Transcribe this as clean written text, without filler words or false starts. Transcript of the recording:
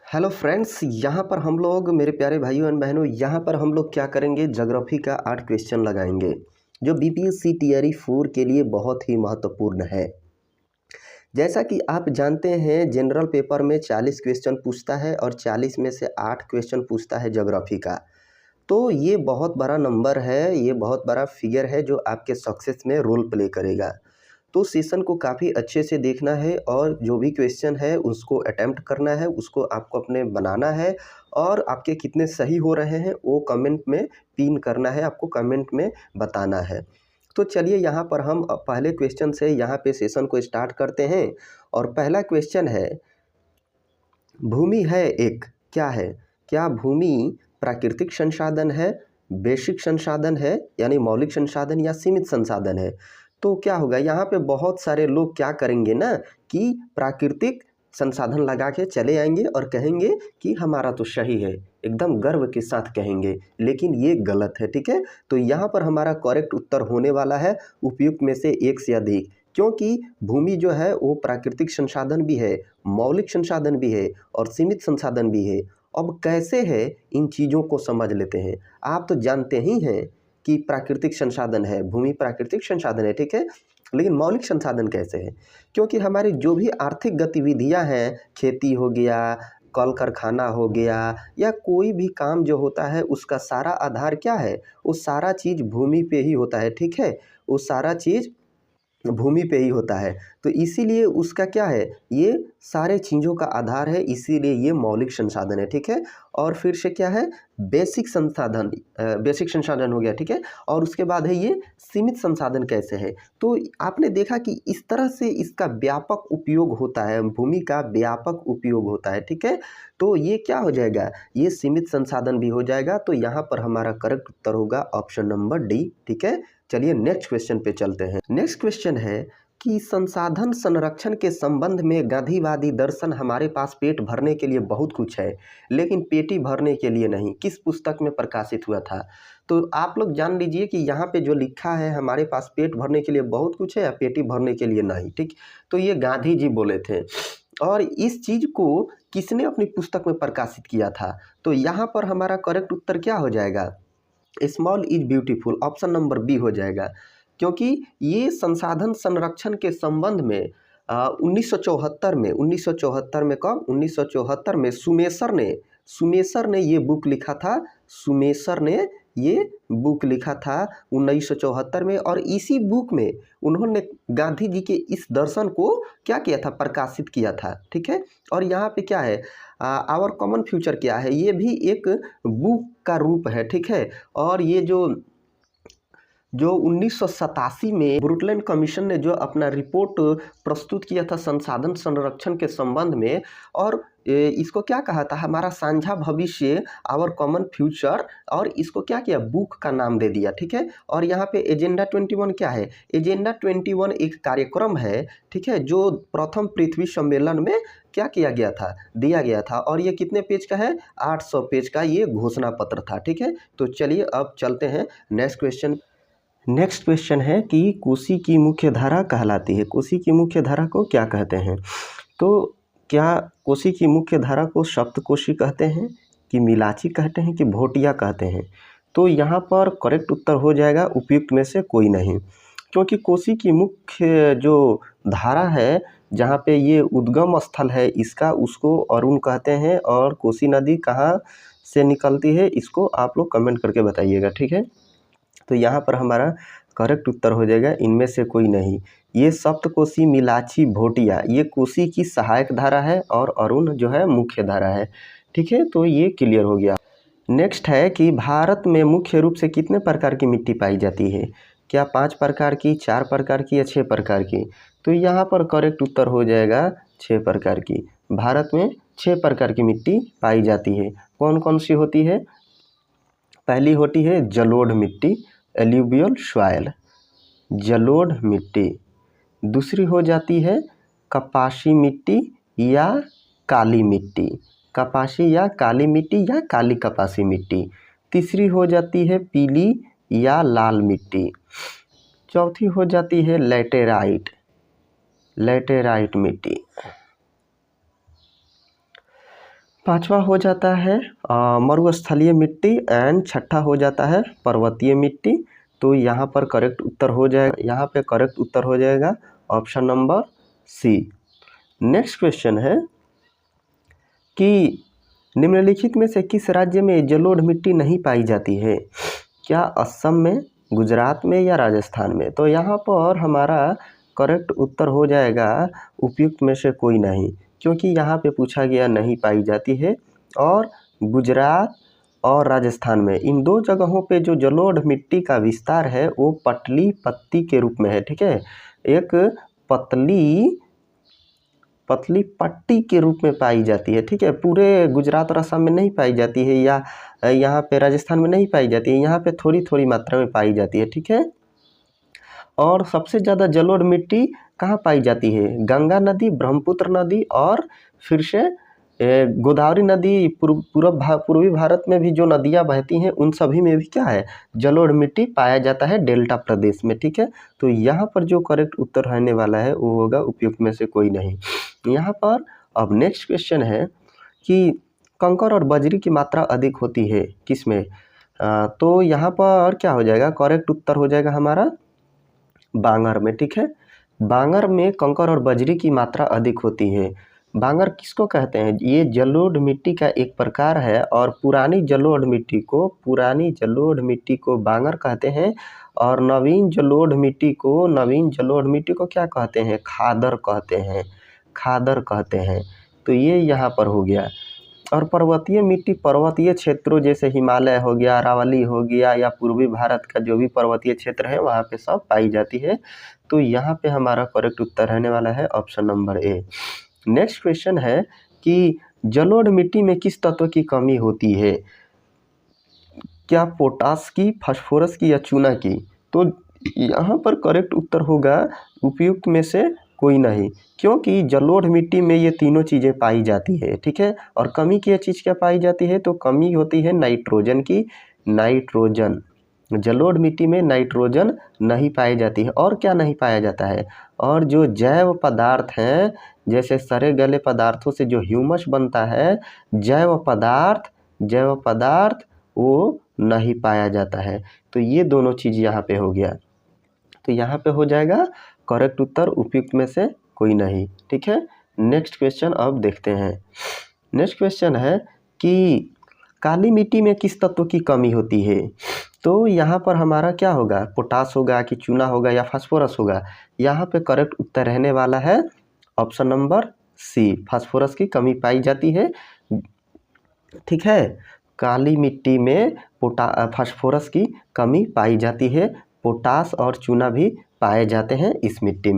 Hello friends, यहाँ पर हम लोग मेरे प्यारे भाइयों एंड बहनों यहाँ पर हम लोग क्या करेंगे, ज्योग्राफी का 8 क्वेश्चन लगाएंगे जो बीपीएससी टियरी 4 के लिए बहुत ही महत्वपूर्ण है। जैसा कि आप जानते हैं जनरल पेपर में 40 क्वेश्चन पूछता है और 40 में से 8 क्वेश्चन पूछता है ज्योग्राफी का। तो ये बहुत बड़ा नंबर है, ये बहुत बड़ा फिगर है जो आपके सक्सेस में रोल प्ले करेगा। तो सेशन को काफ़ी अच्छे से देखना है और जो भी क्वेश्चन है उसको अटेम्प्ट करना है, उसको आपको अपने बनाना है और आपके कितने सही हो रहे हैं वो कमेंट में पिन करना है, आपको कमेंट में बताना है। तो चलिए यहाँ पर हम पहले क्वेश्चन से यहाँ पे सेशन को स्टार्ट करते हैं। और पहला क्वेश्चन है, भूमि है एक, क्या है? क्या भूमि प्राकृतिक संसाधन है, बेसिक संसाधन है यानी मौलिक संसाधन, या सीमित संसाधन है? तो क्या होगा, यहाँ पे बहुत सारे लोग क्या करेंगे ना कि प्राकृतिक संसाधन लगा के चले आएंगे और कहेंगे कि हमारा तो सही है, एकदम गर्व के साथ कहेंगे, लेकिन ये गलत है। ठीक है, तो यहाँ पर हमारा करेक्ट उत्तर होने वाला है उपयुक्त में से एक से अधिक, क्योंकि भूमि जो है वो प्राकृतिक संसाधन भी है, मौलिक संसाधन भी है और सीमित संसाधन भी है। अब कैसे है, इन चीज़ों को समझ लेते हैं। आप तो जानते ही हैं कि प्राकृतिक संसाधन है, भूमि प्राकृतिक संसाधन है, ठीक है, लेकिन मौलिक संसाधन कैसे है? क्योंकि हमारी जो भी आर्थिक गतिविधियां हैं, खेती हो गया, कल कारखाना हो गया, या कोई भी काम जो होता है उसका सारा आधार क्या है? वो सारा चीज़ भूमि पे ही होता है। ठीक है, वो सारा चीज़ भूमि पे ही होता है, तो इसीलिए उसका क्या है, ये सारे चीज़ों का आधार है, इसीलिए ये मौलिक संसाधन है। ठीक है, और फिर से क्या है, बेसिक संसाधन, बेसिक संसाधन हो गया। ठीक है, और उसके बाद है ये सीमित संसाधन कैसे है? तो आपने देखा कि इस तरह से इसका व्यापक उपयोग होता है, भूमि का व्यापक उपयोग होता है। ठीक है, तो ये क्या हो जाएगा, ये सीमित संसाधन भी हो जाएगा। तो यहाँ पर हमारा करेक्ट उत्तर होगा ऑप्शन नंबर डी। ठीक है, चलिए नेक्स्ट क्वेश्चन पे चलते हैं। नेक्स्ट क्वेश्चन है कि संसाधन संरक्षण के संबंध में गांधीवादी दर्शन हमारे पास पेट भरने के लिए बहुत कुछ है लेकिन पेटी भरने के लिए नहीं, किस पुस्तक में प्रकाशित हुआ था? तो आप लोग जान लीजिए कि यहाँ पे जो लिखा है हमारे पास पेट भरने के लिए बहुत कुछ है या पेटी भरने के लिए नहीं, ठीक, तो ये गांधी जी बोले थे। और इस चीज को किसने अपनी पुस्तक में प्रकाशित किया था? तो यहाँ पर हमारा करेक्ट उत्तर क्या हो जाएगा, small is beautiful, option number B हो जाएगा। क्योंकि ये संसाधन संरक्षण के संबंध में 1974 में कब, 1974 में सुमेसर ने ये बुक लिखा था। सुमेसर ने ये बुक लिखा था 1974 में, और इसी बुक में उन्होंने गांधी जी के इस दर्शन को क्या किया था, प्रकाशित किया था। ठीक है, और यहाँ पे क्या है, आवर कॉमन फ्यूचर क्या है, ये भी एक बुक का रूप है। ठीक है, और ये जो 1987 में ब्रुटलैंड कमीशन ने जो अपना रिपोर्ट प्रस्तुत किया था संसाधन संरक्षण के संबंध में, और इसको क्या कहा था, हमारा साझा भविष्य, आवर कॉमन फ्यूचर, और इसको क्या किया, बुक का नाम दे दिया। ठीक है, और यहाँ पे एजेंडा 21 क्या है, एजेंडा 21 एक कार्यक्रम है, ठीक है, जो प्रथम पृथ्वी सम्मेलन में क्या किया गया था, दिया गया था, और ये कितने पेज का है, 800 पेज का ये घोषणा पत्र था। ठीक है, तो चलिए अब चलते हैं नेक्स्ट क्वेश्चन। नेक्स्ट क्वेश्चन है कि कोसी की मुख्य धारा कहलाती है, कोसी की मुख्य धारा को क्या कहते हैं? तो क्या कोसी की मुख्य धारा को सप्तकोशी कहते हैं, कि मिलाची कहते हैं, कि भोटिया कहते हैं? तो यहाँ पर करेक्ट उत्तर हो जाएगा उपयुक्त में से कोई नहीं, क्योंकि कोसी की मुख्य जो धारा है, जहाँ पे ये उद्गम स्थल है इसका, उसको अरुण कहते हैं। और कोसी नदी कहाँ से निकलती है, इसको आप लोग कमेंट करके बताइएगा। ठीक है, तो यहाँ पर हमारा करेक्ट उत्तर हो जाएगा इनमें से कोई नहीं, ये सप्तकोशी, मिलाची, भोटिया ये कोसी की सहायक धारा है और अरुण जो है मुख्य धारा है। ठीक है, तो ये क्लियर हो गया। नेक्स्ट है कि भारत में मुख्य रूप से कितने प्रकार की मिट्टी पाई जाती है? क्या 5 प्रकार की, 4 प्रकार की, या 6 प्रकार की? तो यहाँ पर करेक्ट उत्तर हो जाएगा 6 प्रकार की। भारत में 6 प्रकार की मिट्टी पाई जाती है। कौन कौन सी होती है? पहली होती है जलोढ़ मिट्टी, एल्यूवियल सॉइल, जलोढ़ मिट्टी। दूसरी हो जाती है कपासी मिट्टी या काली मिट्टी, कपासी या काली मिट्टी या काली कपासी मिट्टी। तीसरी हो जाती है पीली या लाल मिट्टी। चौथी हो जाती है लैटेराइट, लैटेराइट मिट्टी। पांचवा हो जाता है मरुस्थलीय मिट्टी एंड छठा हो जाता है पर्वतीय मिट्टी। तो यहाँ पर करेक्ट उत्तर हो जाएगा, यहाँ पे करेक्ट उत्तर हो जाएगा option number C. Next question है कि निम्नलिखित में से किस राज्य में जलोढ़ मिट्टी नहीं पाई जाती है? क्या असम में, गुजरात में या राजस्थान में? तो यहाँ पर हमारा करेक्ट उत्तर हो जाएगा उपयुक्त में से कोई नहीं, क्योंकि यहाँ पे पूछा गया नहीं पाई जाती है। और गुजरात और राजस्थान में, इन दो जगहों पे जो जलोढ़ मिट्टी का विस्तार है वो पतली पत्ती के रूप में है। ठीक है, एक पतली पट्टी के रूप में पाई जाती है। ठीक है, पूरे गुजरात और असम में नहीं पाई जाती है, या यहाँ पे राजस्थान में नहीं पाई जाती है, यहाँ पे थोड़ी थोड़ी मात्रा में पाई जाती है। ठीक है, और सबसे ज़्यादा जलोढ़ मिट्टी कहाँ पाई जाती है? गंगा नदी, ब्रह्मपुत्र नदी और फिर से गोदावरी नदी। पूर्वी भारत में भी जो नदियाँ बहती हैं उन सभी में भी क्या है? जलोढ़ मिट्टी पाया जाता है डेल्टा प्रदेश में। ठीक है, तो यहाँ पर जो करेक्ट उत्तर रहने वाला है वो होगा उपयुक्त में से कोई नहीं। यहाँ पर अब नेक्स्ट क्वेश्चन है कि कंकर और बजरी की मात्रा अधिक होती है किसमें? तो यहाँ पर क्या हो जाएगा? करेक्ट उत्तर हो जाएगा हमारा बांगर में। ठीक है, बांगर में कंकर और बजरी की मात्रा अधिक होती है। बांगर किसको कहते हैं? ये जलोढ़ मिट्टी का एक प्रकार है और पुरानी जलोढ़ मिट्टी को बांगर कहते हैं, और नवीन जलोढ़ मिट्टी को क्या कहते हैं? खादर कहते हैं। तो ये यहाँ पर हो गया। और पर्वतीय मिट्टी पर्वतीय क्षेत्रों जैसे हिमालय हो गया, अरावली हो गया, या पूर्वी भारत का जो भी पर्वतीय क्षेत्र है वहाँ पे सब पाई जाती है। तो यहाँ पे हमारा करेक्ट उत्तर रहने वाला है option number A. Next question है कि जलोढ़ मिट्टी में किस तत्व की कमी होती है? क्या पोटास की, फास्फोरस की या चूना की? तो यहाँ पर करेक्ट उत्तर होगा उपयुक्त में से कोई नहीं, क्योंकि जलोढ़ मिट्टी में ये तीनों चीज़ें पाई जाती है। ठीक है, और कमी की चीज़ क्या पाई जाती है? तो कमी होती है नाइट्रोजन की। जलोढ़ मिट्टी में नाइट्रोजन नहीं पाई जाती है। और क्या नहीं पाया जाता है? और जो जैव पदार्थ हैं, जैसे सड़े गले पदार्थों से जो ह्यूमस बनता है, जैव पदार्थ वो नहीं पाया जाता है। तो ये दोनों चीज़ यहाँ पे हो गया। तो यहाँ पे हो जाएगा करेक्ट उत्तर उपयुक्त में से कोई नहीं। ठीक है, नेक्स्ट क्वेश्चन अब देखते हैं। नेक्स्ट क्वेश्चन है कि काली मिट्टी में किस तत्व की कमी होती है? तो यहाँ पर हमारा क्या होगा? पोटास होगा कि चूना होगा या फास्फोरस होगा? यहाँ पे करेक्ट उत्तर रहने वाला है ऑप्शन नंबर सी, फास्फोरस की कमी पाई जाती है। ठीक है, काली मिट्टी में फास्फोरस की कमी पाई जाती है। पोटास और चूना भी पाए जाते हैं इस मिट्टी में।